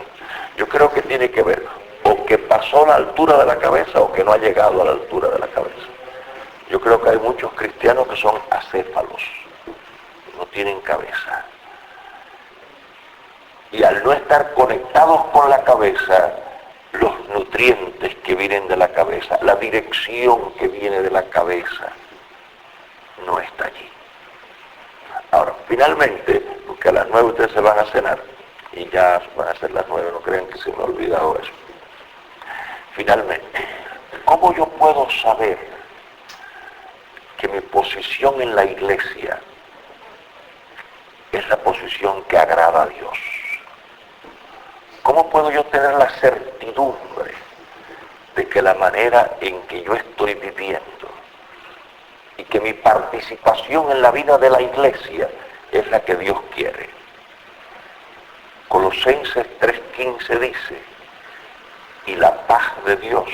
yo creo que tiene que ver o que pasó a la altura de la cabeza o que no ha llegado a la altura de la cabeza. Yo creo que hay muchos cristianos que son acéfalos, no tienen cabeza. Y al no estar conectados con la cabeza, los nutrientes que vienen de la cabeza, la dirección que viene de la cabeza, no está allí. Ahora, finalmente, porque a las 9 ustedes se van a cenar, y ya van a ser las 9, no crean que se me ha olvidado eso. Finalmente, ¿cómo yo puedo saber que mi posición en la iglesia es la posición que agrada a Dios? ¿Cómo puedo yo tener la certidumbre de que la manera en que yo estoy viviendo y que mi participación en la vida de la iglesia es la que Dios quiere? Colosenses 3:15 dice, y la paz de Dios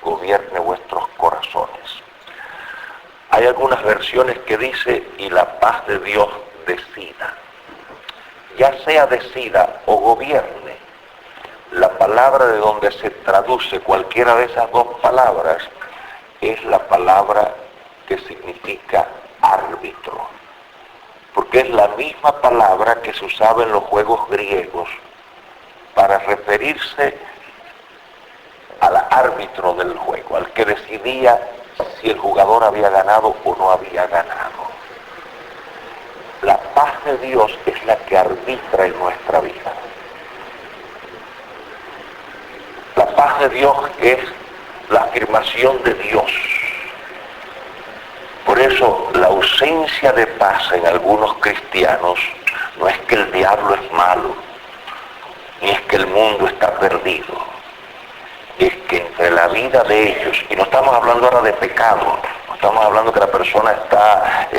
gobierne vuestros corazones. Hay algunas versiones que dice, y la paz de Dios decida. Ya sea decida o gobierne, la palabra de donde se traduce cualquiera de esas dos palabras es la palabra que significa árbitro, porque es la misma palabra que se usaba en los juegos griegos para referirse al árbitro del juego, al que decidía si el jugador había ganado o no había ganado. La paz de Dios es la que arbitra en nuestra vida. La paz de Dios es la afirmación de Dios. Por eso la ausencia de paz en algunos cristianos no es que el diablo es malo, ni es que el mundo está perdido. Es que entre la vida de ellos, y no estamos hablando ahora de pecado, no estamos hablando que la persona está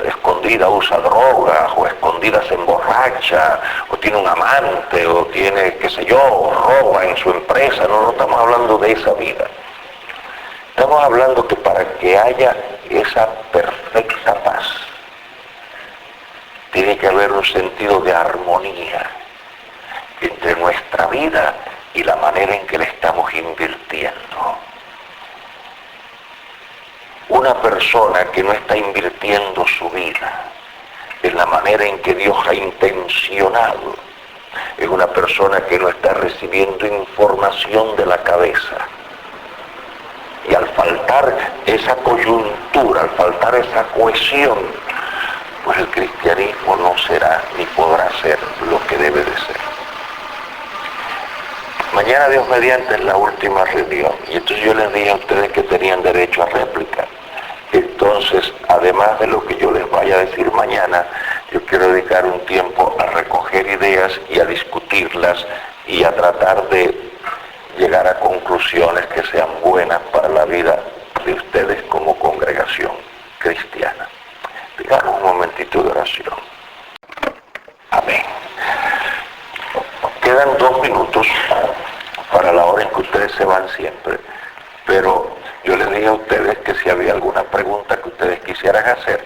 escondida, usa drogas, o escondida se emborracha, o tiene un amante, o tiene, qué sé yo, o roba en su empresa. No estamos hablando de esa vida. Estamos hablando que para que haya esa perfecta paz, tiene que haber un sentido de armonía entre nuestra vida y la manera en que le estamos invirtiendo. Una persona que no está invirtiendo su vida en la manera en que Dios ha intencionado, es una persona que no está recibiendo información de la cabeza. Y al faltar esa coyuntura, al faltar esa cohesión, pues el cristianismo no será ni podrá ser lo que debe de ser. Mañana, Dios mediante, es la última reunión. Y entonces yo les dije a ustedes que tenían derecho a réplica. Entonces, además de lo que yo les vaya a decir mañana, yo quiero dedicar un tiempo a recoger ideas y a discutirlas y a tratar de llegar a conclusiones que sean buenas para la vida de ustedes como congregación cristiana. Digamos un momentito de oración. Amén. Quedan 2 minutos para la hora en que ustedes se van siempre, pero yo les dije a ustedes que si había alguna pregunta que ustedes quisieran hacer,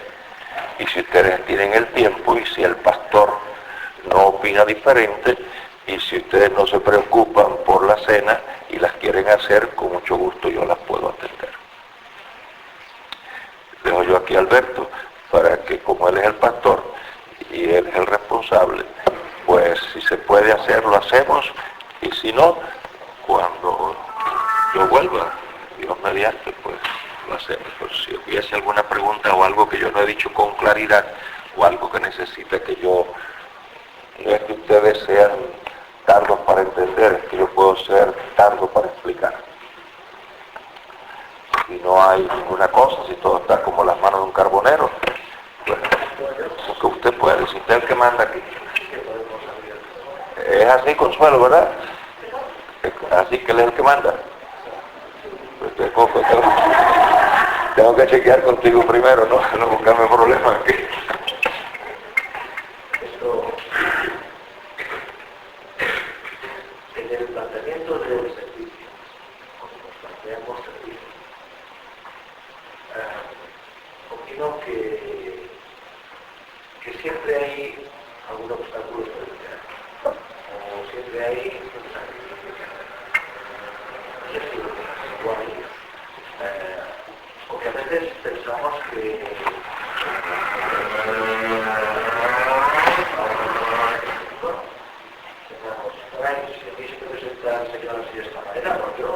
y si ustedes tienen el tiempo, y si el pastor no opina diferente, y si ustedes no se preocupan por la cena y las quieren hacer, con mucho gusto yo las puedo atender. Dejo yo aquí a Alberto para que, como él es el pastor y él es el responsable, pues si se puede hacer, lo hacemos, y si no, cuando yo vuelva, Dios mediante, pues lo hacemos. Pero si hubiese alguna pregunta o algo que yo no he dicho con claridad, o algo que necesite que yo, no es que ustedes sean tardos para entender, es que yo puedo ser tardo para explicar. Si no hay ninguna cosa, si todo está como las manos de un carbonero, pues lo que usted puede, si usted es el que manda aquí. Es así, Consuelo, ¿verdad? Así que él es el que manda. Pues tengo que chequear contigo primero, no buscarme problemas aquí.
En el planteamiento del servicio, cuando nos planteamos servicio, opino que siempre hay algún obstáculo para evitar, o siempre hay un sacrificio. Y así lo hay, porque a veces pensamos que si a mí se me presenta el Señor así de esta manera, pues yo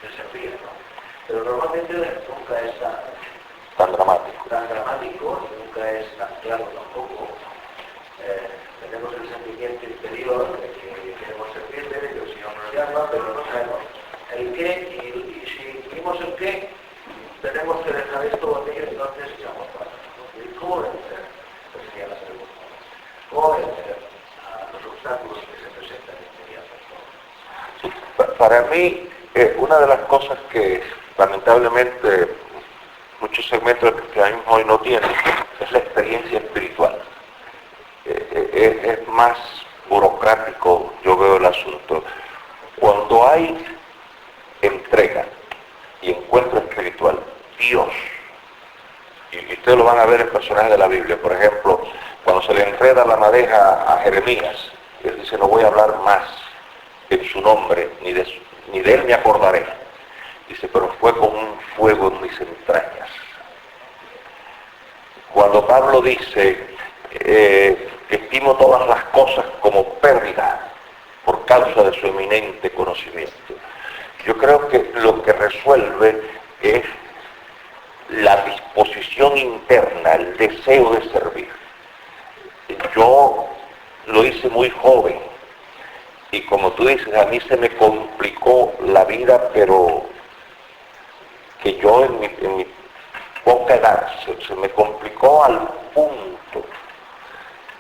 me servía, ¿no? Pero normalmente nunca es
Tan dramático,
nunca es tan claro tampoco. Tenemos el sentimiento interior de que queremos servirle, de que el Señor nos llama, pero no sabemos el qué, y si vimos el qué, tenemos que dejar esto o aquello, entonces echamos para atrás. ¿Cómo vencer? Pues sería la segunda. ¿Cómo vencer a los obstáculos que se presentan inmediatamente?
Para mí, una de las cosas que lamentablemente muchos segmentos del cristianismo hoy no tienen es la experiencia espiritual. Es más burocrático, yo veo el asunto. Cuando hay entrega y encuentro espiritual, Dios, y ustedes lo van a ver en personajes de la Biblia, por ejemplo, cuando se le enreda la madeja a Jeremías, él dice, no voy a hablar más en su nombre, ni de él me acordaré. Dice, pero fue como un fuego en mis entrañas. Cuando Pablo dice, estimo todas las cosas como pérdida por causa de su eminente conocimiento. Yo creo que lo que resuelve es la disposición interna, el deseo de servir. Yo lo hice muy joven y como tú dices, a mí se me complicó la vida, pero que yo en mi poca edad se me complicó al punto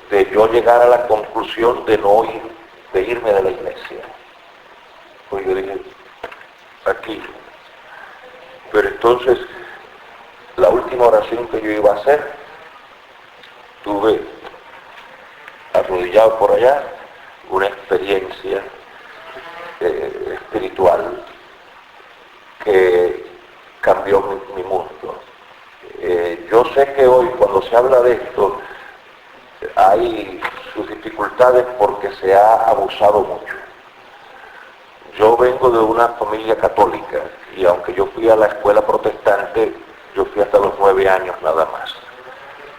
de yo llegar a la conclusión de no ir, de irme de la iglesia. Pues yo dije, aquí. Pero entonces, la última oración que yo iba a hacer, tuve arrodillado por allá una experiencia espiritual que cambió mi mundo. Yo sé que hoy cuando se habla de esto hay sus dificultades porque se ha abusado mucho. Yo vengo de una familia católica y aunque yo fui a la escuela protestante, yo fui hasta los 9 años nada más.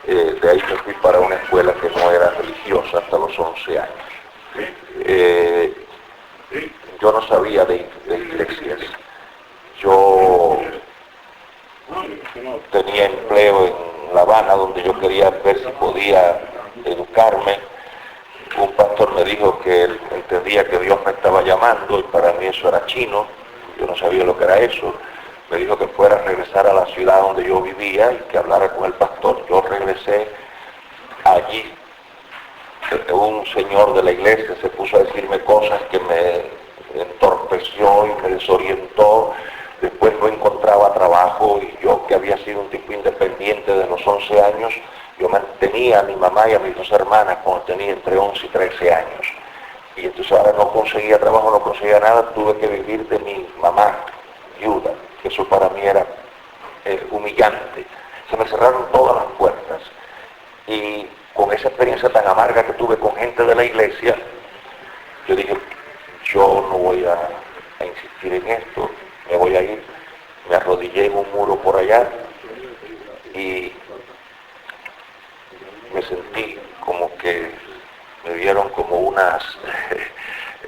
De ahí me fui para una escuela que no era religiosa hasta los 11 años. Yo no sabía de iglesias. Yo tenía empleo en La Habana donde yo quería ver si podía educarme. Un pastor me dijo que él entendía que Dios me estaba llamando y para mí eso era chino, yo no sabía lo que era eso. Me dijo que fuera a regresar a la ciudad donde yo vivía y que hablara con el pastor. Yo regresé allí. Un señor de la iglesia se puso a decirme cosas que me entorpeció y me desorientó. Después no encontraba trabajo y yo, que había sido un tipo independiente de los 11 años, yo mantenía a mi mamá y a mis 2 hermanas cuando tenía entre 11 y 13 años. Y entonces ahora no conseguía trabajo, no conseguía nada, tuve que vivir de mi mamá, viuda. Eso para mí era humillante. Se me cerraron todas las puertas. Y con esa experiencia tan amarga que tuve con gente de la iglesia, yo dije, yo no voy a insistir en esto, me voy a ir. Me arrodillé en un muro por allá y me sentí como que me dieron como unas,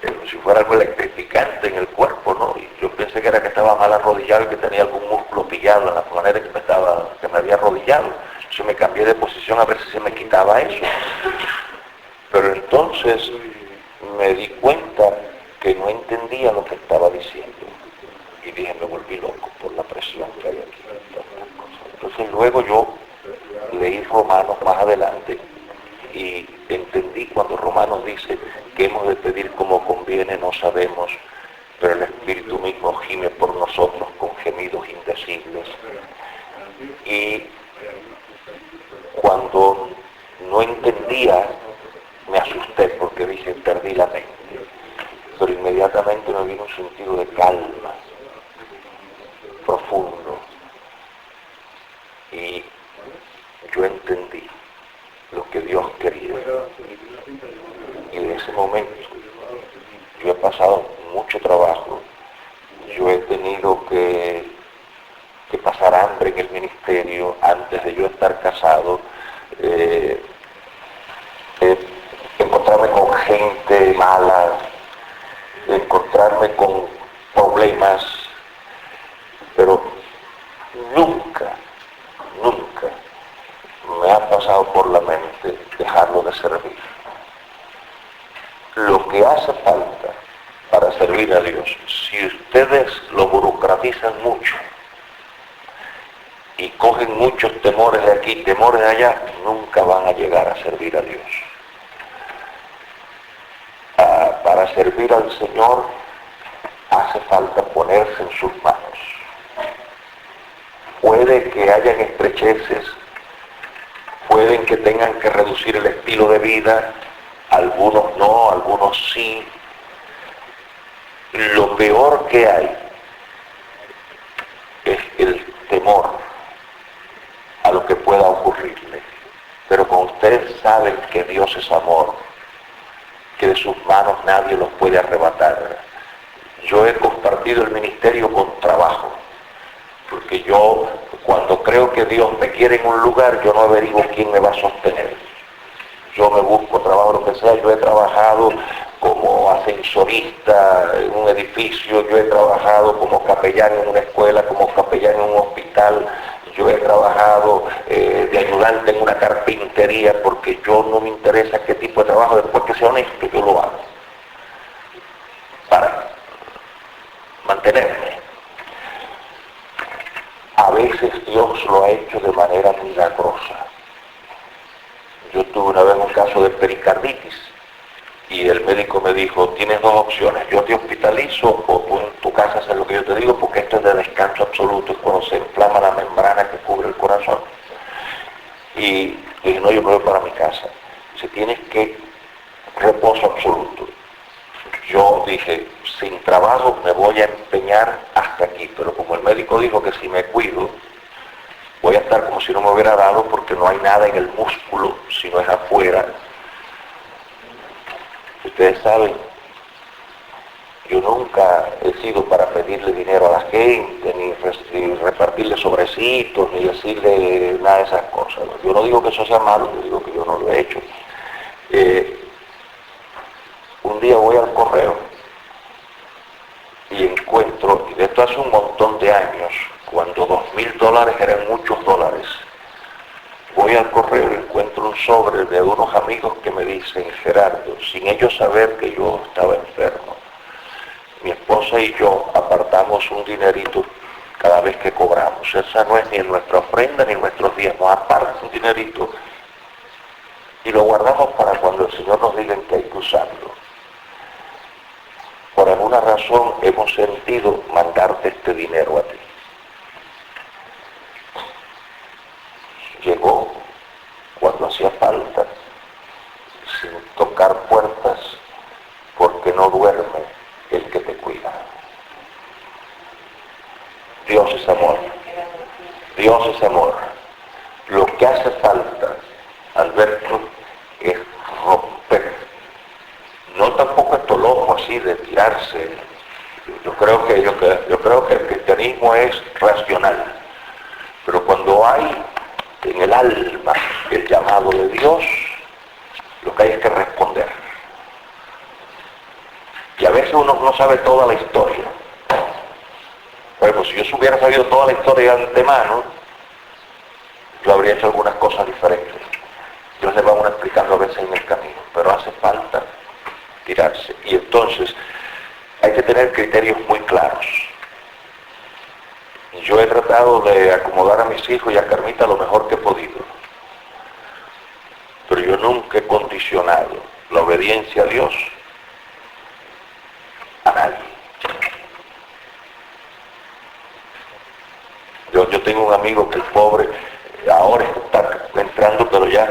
como si fuera algo electrificante en el cuerpo, ¿no? Y yo pensé que era que estaba mal arrodillado y que tenía algún músculo pillado en la manera que me había arrodillado. Entonces me cambié de posición a ver si se me quitaba eso. Pero entonces me di cuenta que no entendía lo que estaba diciendo. Y dije, me volví loco por la presión que hay aquí. Entonces luego yo leí Romanos más adelante y entendí cuando Romanos dice que hemos de pedir como conviene, no sabemos, pero el Espíritu mismo gime por nosotros con gemidos indecibles. Y cuando no entendía, me asusté porque dije, perdí la mente. Pero inmediatamente me vino un sentido de calma profundo y yo entendí lo que Dios quería. Y en ese momento yo he pasado mucho trabajo, yo he tenido que pasar hambre en el ministerio antes de yo estar casado, encontrarme con gente mala, encontrarme con problemas, pero nunca me ha pasado por la mente dejarlo de servir. Lo que hace falta para servir a Dios, si ustedes lo burocratizan mucho y cogen muchos temores de aquí, temores de allá, nunca van a llegar a servir a Dios. Para servir al Señor hace falta ponerse en sus manos. Puede que hayan estrecheces, pueden que tengan que reducir el estilo de vida, algunos no, algunos sí. Lo peor que hay es el temor a lo que pueda ocurrirle. Pero como ustedes saben que Dios es amor, que de sus manos nadie los puede arrebatar. Yo he compartido el ministerio con trabajo, porque yo cuando creo que Dios me quiere en un lugar, yo no averiguo quién me va a sostener. Yo me busco trabajo, lo que sea. Yo he trabajado como como ascensorista en un edificio, yo he trabajado como capellán en una escuela, como capellán en un hospital, yo he trabajado de ayudante en una carpintería, porque yo no me interesa qué tipo de trabajo, después que sea honesto, yo lo hago para mantenerme. A veces Dios lo ha hecho de manera milagrosa. Yo tuve una vez un caso de pericarditis y el médico me dijo, tienes dos opciones, yo te hospitalizo o tú en tu casa haces lo que yo te digo, porque esto es de descanso absoluto, es cuando se inflama la membrana que cubre el corazón. Y dije, no, yo me voy para mi casa. Dice, tienes que reposo absoluto. Yo dije, sin trabajo me voy a empeñar hasta aquí, pero como el médico dijo que si me cuido, voy a estar como si no me hubiera dado, porque no hay nada en el músculo, si no es afuera. Ustedes saben, yo nunca he sido para pedirle dinero a la gente, ni repartirle sobrecitos, ni decirle nada de esas cosas. Yo no digo que eso sea malo, yo digo que yo no lo he hecho. Un día voy al correo y encuentro, y de esto hace un montón de años, cuando $2,000 eran muchos dólares, voy al correo y encuentro un sobre de unos amigos que me dicen, Gerardo, sin ellos saber que yo estaba enfermo, mi esposa y yo apartamos un dinerito cada vez que cobramos. Esa no es ni en nuestra ofrenda ni en nuestros diezmos, aparta un dinerito y lo guardamos para cuando el Señor nos diga que hay que usarlo. Por alguna razón hemos sentido mandarte este dinero a ti. Llegó cuando hacía falta, sin tocar puertas, porque no duerme el que te cuida. Dios es amor. Dios es amor. Lo que hace falta, Alberto, es romper. No tampoco esto loco así de tirarse. Yo creo que el cristianismo es racional. Pero cuando hay en el alma el llamado de Dios, lo que hay es que responder. Y a veces uno no sabe toda la historia. Pero si yo hubiera sabido toda la historia de antemano, yo habría hecho algunas cosas diferentes. Dios le va a uno explicando a veces en el camino, pero hace falta tirarse. Y entonces hay que tener criterios muy claros. Yo he tratado de acomodar a mis hijos y a Carmita lo mejor que he podido, pero yo nunca he condicionado la obediencia a Dios a nadie. Yo tengo un amigo que el pobre ahora está entrando, pero ya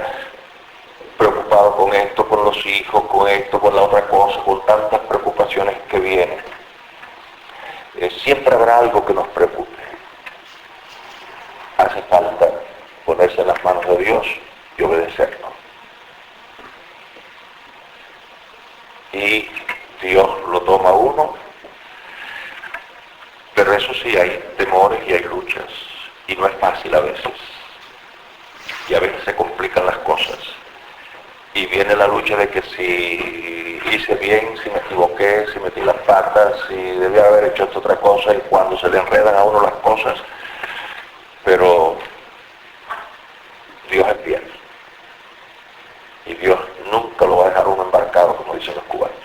preocupado con esto, con los hijos, con esto, con la otra cosa, con tantas preocupaciones que vienen. Siempre habrá algo que nos preocupe. Hace falta ponerse en las manos de Dios y obedecerlo. Y Dios lo toma a uno, pero eso sí, hay temores y hay luchas, y no es fácil a veces. Y a veces se complican las cosas. Y viene la lucha de que si hice bien, si me equivoqué, si metí las patas, si debía haber hecho esta otra cosa, y cuando se le enredan a uno las cosas, pero Dios es fiel. Y Dios nunca lo va a dejar uno embarcado, como dicen los cubanos.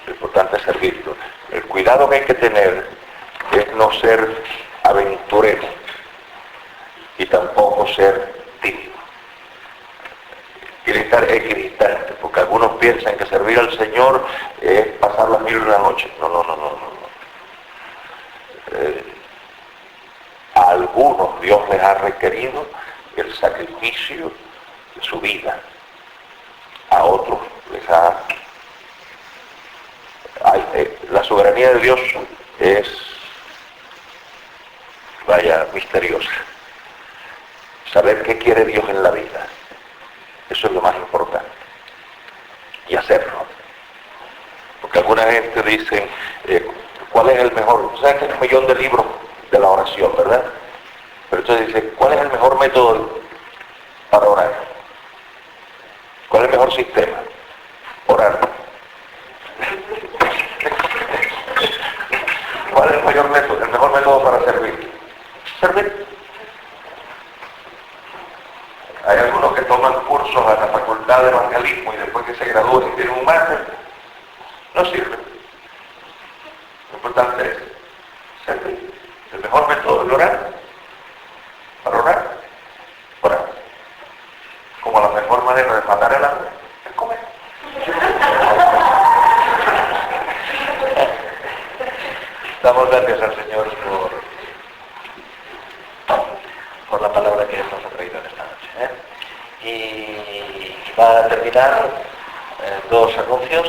Lo importante es servirlo. El cuidado que hay que tener es no ser aventurero y tampoco ser tímido. Quiere estar equidistante, porque algunos piensan que servir al Señor es pasar las 1000 y una noches. No. A algunos Dios les ha requerido el sacrificio de su vida. A otros les ha... la soberanía de Dios es, misteriosa. Saber qué quiere Dios en la vida. Eso es lo más importante. Y hacerlo. Porque alguna gente dice, ¿cuál es el mejor? ¿Sabes que hay 1 millón de libros de la oración, verdad? Pero entonces dice, ¿cuál es el mejor método para orar? ¿Cuál es el mejor sistema? que toman cursos en la Facultad de Evangelismo y después que se gradúan y tienen un máster, no sirve. Lo importante es servir. El mejor método es orar. Para orar, orar. Como la mejor manera de matar el hambre es comer. Damos gracias al Señor por la palabra que nos ha traído en esta noche. Y va a terminar dos anuncios.